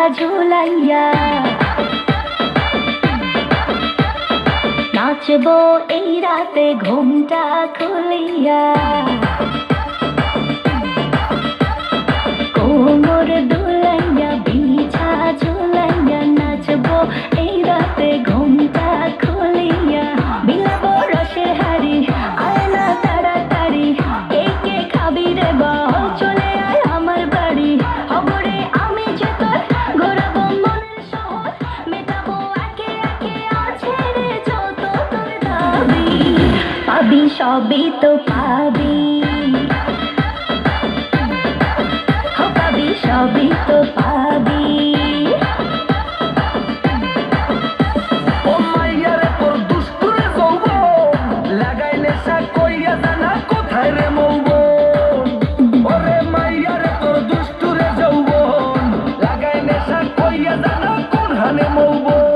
ঝুলাইয়া নাচবো এই রাতে ঘুমটা খুলিয়া কোমর দুলাইয়া বিছা ঝুলাইয়া নাচবো এই রাতে ঘুমটা খুলিয়া বিলাবো রসের হাড়ি আয় না তাড়াতাড়ি কে কে খাবি রে বল চলে আয় আমার বাড়ি খবরে আমি যে তোর ঘোরাবো মনের শহর মেটাবো একে একে আছে রে যত তোর দাবি পাবি সবই তো পাবি সবই তো পাবি ও মাইয়ারে তোর দুষ্টুরে যৌবন লাগাই নেশা কইয়া জানা কোথায় রে মৌবন ওরে মাইয়ারে তোর দুষ্টুরে যৌবন লাগাই নেশা কইয়া জানা কোন হানে মৌবন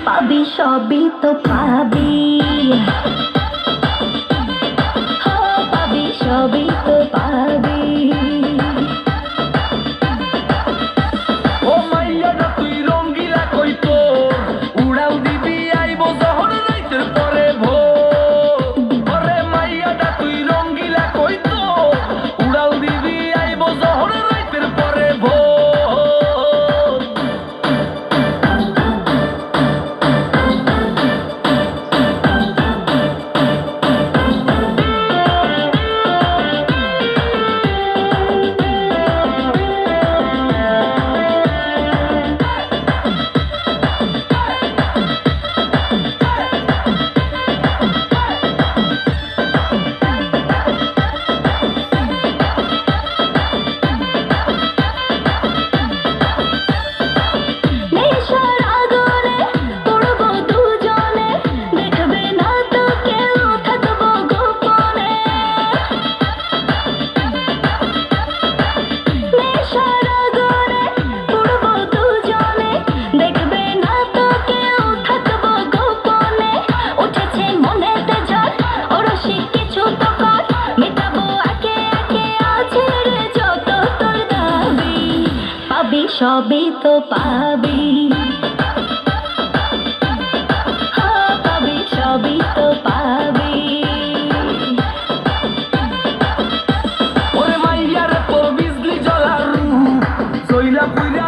পাবি সবই তো পাবি পাবি সবই তো পাবি ও মাইয়াটা তুই রঙ্গিলা কই তোর উড়াল দিবি আইবো যখন রাইতের পরে ভোর ওরে মাইয়াটা তুই রঙ্গিলা কই তোর উড়াল দিবি আইবো যখন রাইতের পরে ভোর সবই তো পাবি পাবি সবই তো পাবি ওরে মাইয়ারে তোর বিজলি জ্বলার রূপ জইলা পুইরা